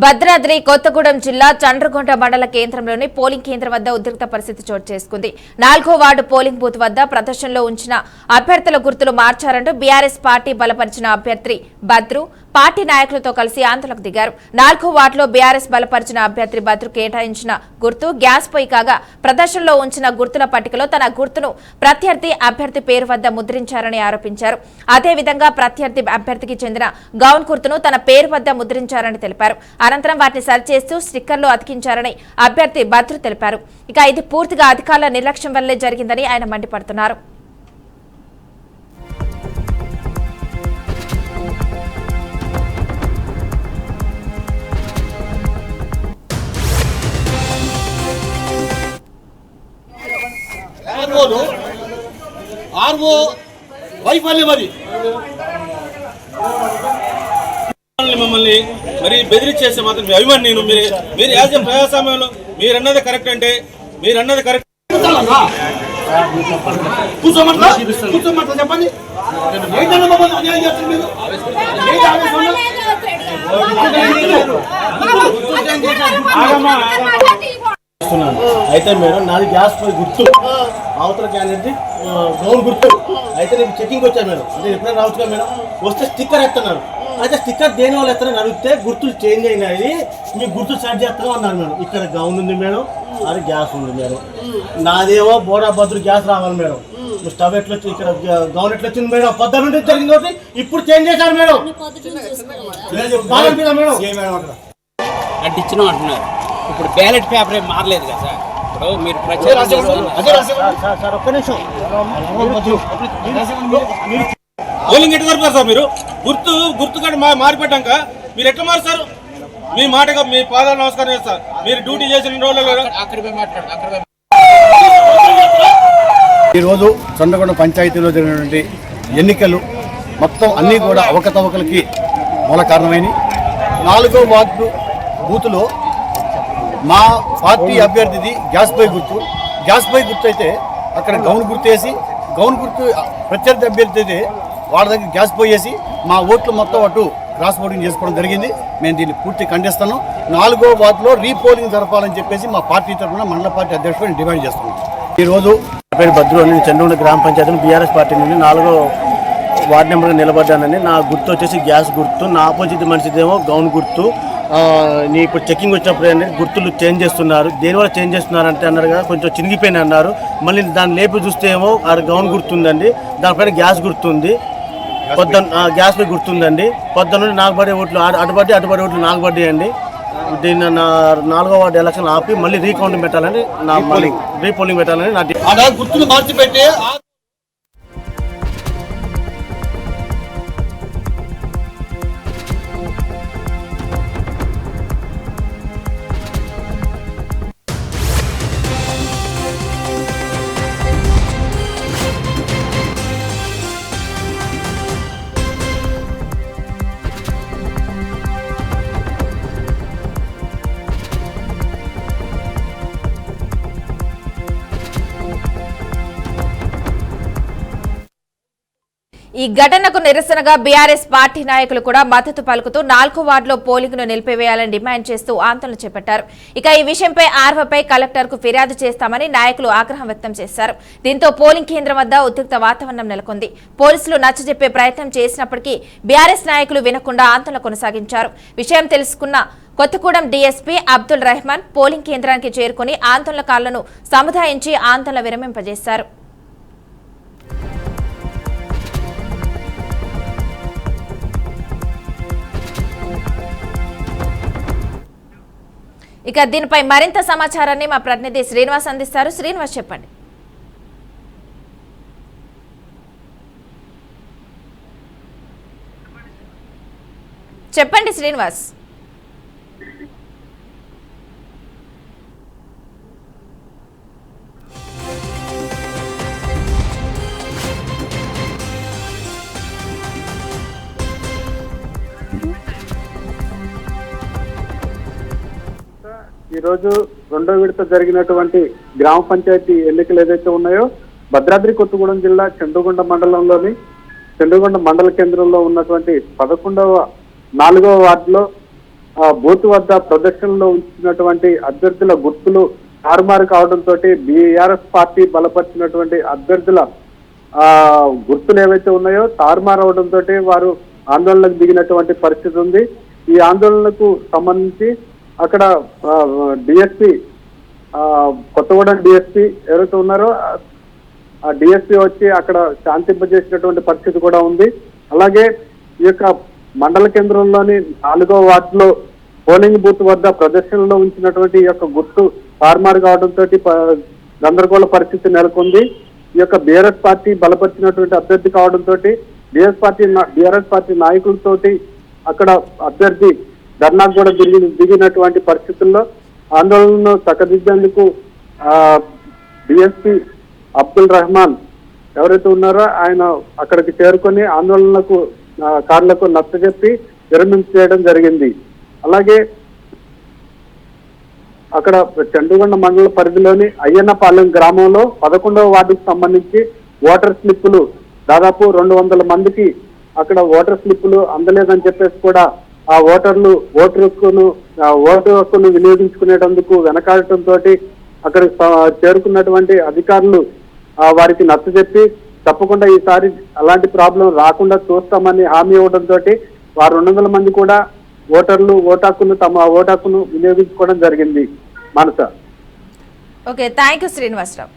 భద్రాద్రి కొత్తగూడెం జిల్లా చండ్రగొండ మండల కేంద్రంలోని పోలింగ్ కేంద్రం వద్ద ఉద్రిక్త పరిస్థితి చోటు చేసుకుంది. 4వ వార్డు పోలింగ్ బూత్ వద్ద ప్రదర్శనలో ఉంచిన అభ్యర్థుల గుర్తులు మార్చారంటూ బీఆర్ఎస్ పార్టీ బలపరిచిన అభ్యర్థి బద్రు పార్టీ నాయకులతో కలిసి ఆందోళనకు దిగారు. 4వ వార్డులో బీఆర్ఎస్ బలపరిచిన అభ్యర్థి బద్రు కేటాయించిన గుర్తు గ్యాస్ పొయ్యి కాగా ప్రదర్శనలో ఉంచిన గుర్తుల పట్టికలో తన గుర్తును ప్రత్యర్థి అభ్యర్థి పేరు వద్ద ముద్రించారని ఆరోపించారు. అదేవిధంగా ప్రత్యర్థి అభ్యర్థికి చెందిన గౌన్ గుర్తును తన పేరు వద్ద ముద్రించారని తెలిపారు. అనంతరం వాటిని సరిచేస్తూ స్టిక్కర్లు అతికించారని అభ్యర్థి బద్రు తెలిపారు. ఇక ఇది పూర్తిగా అధికారుల నిర్లక్ష్యం వల్లే జరిగిందని ఆయన మండిపడుతున్నారు. మమ్మల్ని మరి బెదిరించేస్తే మాత్రం అభిమాని నేను మీరు యాజ్ ఎ ప్రజాస్వామ్యంలో మీరన్నది కరెక్ట్ అంటే మీరన్నది కరెక్ట్ చెప్పండి. అయితే మేడం నాది గ్యాస్ పోయి గుర్తు అవతల క్యాండిడేట్ గౌన్ గుర్తు అయితే నేను చెకింగ్ వచ్చాను మేడం. అంటే ఎప్పుడైనా రావచ్చు కదా మేడం. వస్తే స్టిక్కర్ ఎత్తన్నారు. అయితే స్టిక్కర్ దేని వాళ్ళు ఎత్తారని అడిగితే గుర్తులు చేంజ్ అయినాయి, మీకు గుర్తులు సెట్ చేస్తాను అన్నారు మేడం. ఇక్కడ గౌన్ ఉంది మేడం, అది గ్యాస్ ఉంది మేడం. నాదేమో బోడా బద్రు గ్యాస్ రావాలి మేడం. స్టవ్ ఎట్లా వచ్చి ఇక్కడ గౌన్ ఎట్లా వచ్చింది మేడం. పొద్దు నుండి జరిగింది ఒకటి, ఇప్పుడు చేంజ్ చేశారు మేడం. మేడం అక్కడ అంటే ఇచ్చిన అంటున్నారు. ఇప్పుడు బ్యాలెట్ పేపర్ ఏం మారలేదు కదా సార్. ఇప్పుడు మీరు ప్రచారం పోలింగ్ ఎట్లా జరుపుతారు సార్? మీరు గుర్తు కూడా మారిపెట్టాక మీరు ఎట్లా మారుస్తారు? మీ మాటగా మీ పాదాలు నమస్కారం చేస్తారు. మీరు డ్యూటీ చేసిన రోజుల్లో ఈరోజు చంద్రగొండ పంచాయతీలో జరిగినటువంటి ఎన్నికలు మొత్తం అన్నీ కూడా అవకతవకలకి మూల కారణమైనవి. 4వ వార్డు బూతులో మా పార్టీ అభ్యర్థిది గ్యాస్ పొయ్యి గుర్తు అయితే అక్కడ గౌన్ గుర్తు వేసి, గౌన్ గుర్తు ప్రత్యర్థి అభ్యర్థి అయితే వాళ్ళ దగ్గర గ్యాస్ పొయ్యి వేసి మా ఓట్లు మొత్తం అటు క్రాస్ ఓటింగ్ చేసుకోవడం జరిగింది. మేము దీన్ని పూర్తి ఖండిస్తాను. 4వ వార్డులో రీపోలింగ్ జరపాలని చెప్పేసి మా పార్టీ తరఫున మండల పార్టీ అధ్యక్షుడు డిమాండ్ చేస్తున్నాం. ఈరోజు నా పేరు బద్రు అని చంద్రగొండ గ్రామ పంచాయతీ బీఆర్ఎస్ పార్టీ నుండి 4వ వార్డు నెంబర్గా నిలబడ్డానని. నా గుర్తు వచ్చేసి గ్యాస్ గుర్తు, నా ఆపోజిట్ మనిషిదేమో గౌన్ గుర్తు. నీ ఇప్పుడు చెక్కింగ్ వచ్చినప్పుడు ఏంటంటే గుర్తులు చేంజ్ చేస్తున్నారు. దేనివల్ల చేంజ్ చేస్తున్నారు అంటే అన్నారు కదా, కొంచెం చినిగిపోయిన అన్నారు. మళ్ళీ దాన్ని లేపి చూస్తే ఏమో అది గౌన్ గుర్తుందండి, దానిపైన గ్యాస్ గుర్తుంది. గ్యాస్ పై గుర్తుందండి. పొద్దున్న నాకు పడే ఓట్లు అటుబడి ఓట్లు నాకు పడ్డాయండి. దీన్ని నా 4వ వార్డు ఎలక్షన్ ఆపి మళ్ళీ రీకౌంటింగ్ పెట్టాలని రీపోలింగ్ పెట్టాలని నా గుర్తులు మార్చిపెట్టి ఈ ఘటనకు నిరసనగా బీఆర్ఎస్ పార్టీ నాయకులు కూడా మద్దతు పలుకుతూ 4వ వార్డులో పోలింగ్ ను నిలిపివేయాలని డిమాండ్ చేస్తూ ఆందోళన చేపట్టారు. ఇక ఈ విషయంపై ఆర్వపై కలెక్టర్ కు ఫిర్యాదు చేస్తామని నాయకులు ఆగ్రహం వ్యక్తం చేశారు. దీంతో పోలింగ్ కేంద్రం వద్ద ఉద్రిక్త వాతావరణం నెలకొంది. పోలీసులు నచ్చజెప్పే ప్రయత్నం చేసినప్పటికీ బీఆర్ఎస్ నాయకులు వినకుండా ఆందోళన కొనసాగించారు. విషయం తెలుసుకున్న కొత్తగూడెం డీఎస్పీ అబ్దుల్ రెహమాన్ పోలింగ్ కేంద్రానికి చేరుకుని ఆందోళనకారులను సముదాయించి ఆందోళన విరమింపజేశారు. ఇక దీనిపై మరింత సమాచారాన్ని మా ప్రతినిధి శ్రీనివాస్ అందిస్తారు. శ్రీనివాస్ చెప్పండి. శ్రీనివాస్. ఈ రోజు రెండో విడత జరిగినటువంటి గ్రామ పంచాయతీ ఎన్నికలు ఏదైతే ఉన్నాయో భద్రాద్రి కొత్తగూడెం జిల్లా చండ్రగొండ మండలంలోని చండ్రగొండ మండల కేంద్రంలో ఉన్నటువంటి 4వ వార్డులో బూత్ వద్ద ప్రదర్శనలో ఉంచినటువంటి అభ్యర్థుల గుర్తులు తారుమారు కావడంతో బీఆర్ఎస్ పార్టీ బలపరిచినటువంటి అభ్యర్థుల గుర్తులు ఏవైతే ఉన్నాయో తారుమారు అవడంతో వారు ఆందోళనకు దిగినటువంటి పరిస్థితి ఉంది. ఈ ఆందోళనకు సంబంధించి అక్కడ డిఎస్పీ కొత్తగూడెం డిఎస్పీ ఎవరైతే ఉన్నారో ఆ డిఎస్పీ వచ్చి అక్కడ శాంతింపజేసినటువంటి పరిస్థితి కూడా ఉంది. అలాగే ఈ యొక్క మండల కేంద్రంలోని 4వ వార్డులో పోలింగ్ బూత్ వద్ద ప్రదర్శనలో ఉంచినటువంటి ఈ యొక్క గుర్తు తారుమారు కావడంతో గందరగోళ పరిస్థితి నెలకొంది. ఈ యొక్క బీఆర్ఎస్ పార్టీ బలపరిచినటువంటి అభ్యర్థి కావడంతో బీఆర్ఎస్ పార్టీ నాయకులతోటి అక్కడ అభ్యర్థి ధర్నాకు కూడా దిగినటువంటి పరిస్థితుల్లో ఆందోళనను చక్కదిద్దేందుకు డిఎస్పీ అబ్దుల్ రెహమాన్ ఎవరైతే ఉన్నారో ఆయన అక్కడికి చేరుకొని ఆందోళనకు కార్లకు నచ్చజెప్పి విరమించేయడం జరిగింది. అలాగే అక్కడ చండుగొండ మండల పరిధిలోని అయ్యన్నపాలెం గ్రామంలో 11వ వార్డుకు సంబంధించి ఓటర్ స్లిప్పులు దాదాపు 200 మందికి అక్కడ ఓటర్ స్లిప్పులు అందలేదని చెప్పేసి కూడా ఆ ఓటు హక్కును వినియోగించుకునేటందుకు వెనకాడటంతో అక్కడ చేరుకున్నటువంటి అధికారులు వారికి నచ్చజెప్పి తప్పకుండా ఈసారి అలాంటి ప్రాబ్లం రాకుండా చూస్తామని హామీ ఇవ్వడంతో వారు 200 మంది కూడా తమ ఓటు హక్కును వినియోగించుకోవడం జరిగింది. మనస. Okay, thank you Srinivasarao.